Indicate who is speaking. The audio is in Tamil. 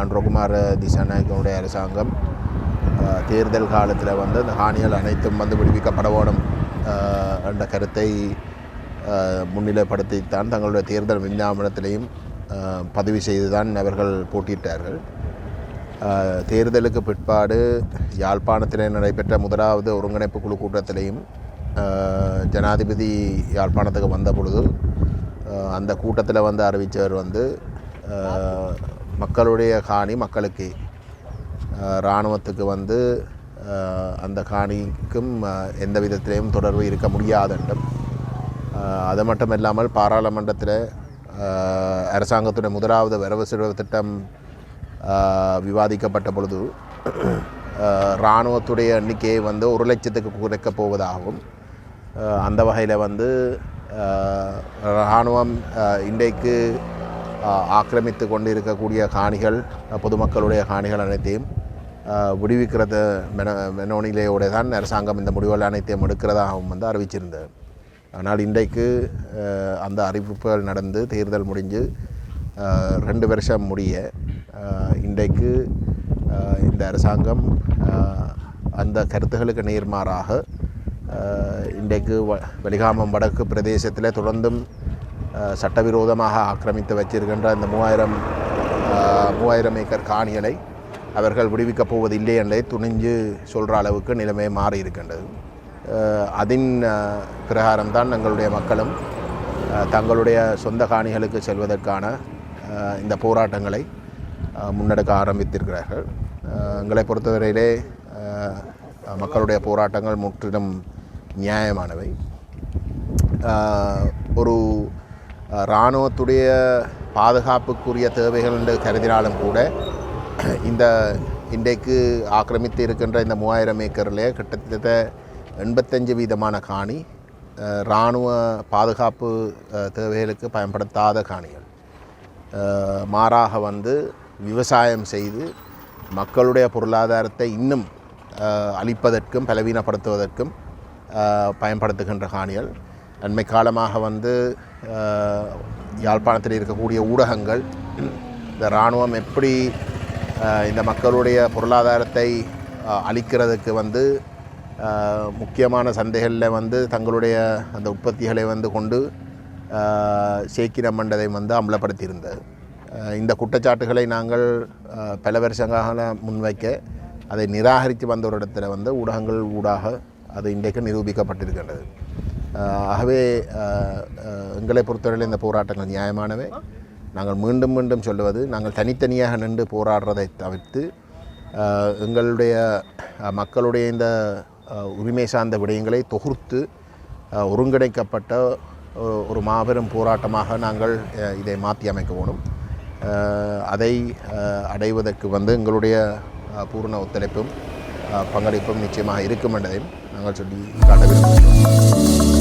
Speaker 1: அன்ரோகுமார் திசாநாயக்கனுடைய அரசாங்கம் தேர்தல் காலத்தில் வந்து அந்த காணிகள் அனைத்தும் வந்து விடுவிக்கப்பட வேணும் என்ற கருத்தை முன்னிலைப்படுத்தித்தான் தங்களுடைய தேர்தல் விஞ்ஞாபனத்திலையும் பதிவு செய்துதான் அவர்கள் போட்டியிட்டார்கள். தேர்தலுக்கு பிற்பாடு யாழ்ப்பாணத்தில் நடைபெற்ற முதலாவது ஒருங்கிணைப்பு குழு கூட்டத்திலையும் ஜனாதிபதி யாழ்ப்பாணத்துக்கு வந்த பொழுது அந்த கூட்டத்தில் வந்து அறிவித்தவர் வந்து மக்களுடைய காணி மக்களுக்கு, இராணுவத்துக்கு வந்து அந்த காணிக்கும் எந்த விதத்திலையும் தொடர்பு இருக்க முடியாதென்றும், அது மட்டும் இல்லாமல் பாராளுமன்றத்தில் அரசாங்கத்துடைய முதலாவது வரவு செலவு திட்டம் விவாதிக்கப்பட்ட பொழுது இராணுவத்துடைய எண்ணிக்கையை வந்து 1 லட்சத்துக்கு குறைக்கப் போவதாகவும், அந்த வகையில் வந்து இராணுவம் இன்றைக்கு ஆக்கிரமித்து கொண்டு இருக்கக்கூடிய காணிகள், பொதுமக்களுடைய காணிகள் அனைத்தையும் விடுவிக்கிறது மெனோனிலையோடு தான் அரசாங்கம் இந்த முடிவுகள் அனைத்தையும் எடுக்கிறதாகவும் வந்து அறிவிச்சிருந்தது. ஆனால் இன்றைக்கு அந்த அறிவிப்புகள் நடந்து தேர்தல் முடிஞ்சு 2 வருஷம் முடிய இன்றைக்கு இந்த அரசாங்கம் அந்த கருத்துகளுக்கு நேர்மாறாக இன்றைக்கு வெலிகாமம் வடக்கு பிரதேசத்தில் தொடர்ந்தும் சட்டவிரோதமாக ஆக்கிரமித்து வச்சிருக்கின்ற இந்த 3000 ஏக்கர் காணிகளை அவர்கள் விடுவிக்கப் போவதில்லை என்றே துணிஞ்சு சொல்கிற அளவுக்கு நிலைமை மாறி இருக்கின்றது. அதன் பிரகாரம்தான் எங்களுடைய மக்களும் தங்களுடைய சொந்த காணிகளுக்கு செல்வதற்கான இந்த போராட்டங்களை முன்னெடுக்க ஆரம்பித்திருக்கிறார்கள். எங்களை பொறுத்தவரையிலே மக்களுடைய போராட்டங்கள் முற்றிலும் நியாயமானவை. ஒரு இராணுவத்துடைய பாதுகாப்புக்குரிய தேவைகள் என்று கருதினாலும் கூட இன்றைக்கு ஆக்கிரமித்து இருக்கின்ற இந்த 3000 ஏக்கரில் கிட்டத்தட்ட 85% காணி இராணுவ பாதுகாப்பு தேவைகளுக்கு பயன்படுத்தாத காணிகள். மாறாக வந்து விவசாயம் செய்து மக்களுடைய பொருளாதாரத்தை இன்னும் அழிப்பதற்கும் பலவீனப்படுத்துவதற்கும் பயன்படுத்துகின்ற காணிகள். அண்மை காலமாக வந்து யாழ்ப்பாணத்தில் இருக்கக்கூடிய ஊடகங்கள் இந்த இராணுவம் எப்படி இந்த மக்களுடைய பொருளாதாரத்தை அழிக்கிறதுக்கு வந்து முக்கியமான சந்தைகளில் வந்து தங்களுடைய அந்த உற்பத்திகளை வந்து கொண்டு சேக்கிரம் மண்டதை வந்து அம்பலப்படுத்தியிருந்தது. இந்த குற்றச்சாட்டுகளை நாங்கள் பல வருஷங்களாக முன்வைக்க அதை நிராகரித்து வந்த ஒரு இடத்துல வந்து ஊடகங்கள் ஊடாக அது இன்றைக்கு நிரூபிக்கப்பட்டிருக்கின்றது. ஆகவே எங்களை பொறுத்தவரையில் இந்த போராட்டங்கள் நியாயமானவை. நாங்கள் மீண்டும் மீண்டும் சொல்லுவது, நாங்கள் தனித்தனியாக நின்று போராடுறதை தவிர்த்து எங்களுடைய மக்களுடைய இந்த உரிமை சார்ந்த விடயங்களை தொகுத்து ஒருங்கிணைக்கப்பட்ட ஒரு மாபெரும் போராட்டமாக நாங்கள் இதை மாற்றி அமைக்க வேணும். அதை அடைவதற்கு வந்து எங்களுடைய பூர்ண ஒத்துழைப்பும் பங்களிப்பும் நிச்சயமாக இருக்கும் என்பதையும் நாங்கள் சொல்லி காட்ட விரும்புகிறோம்.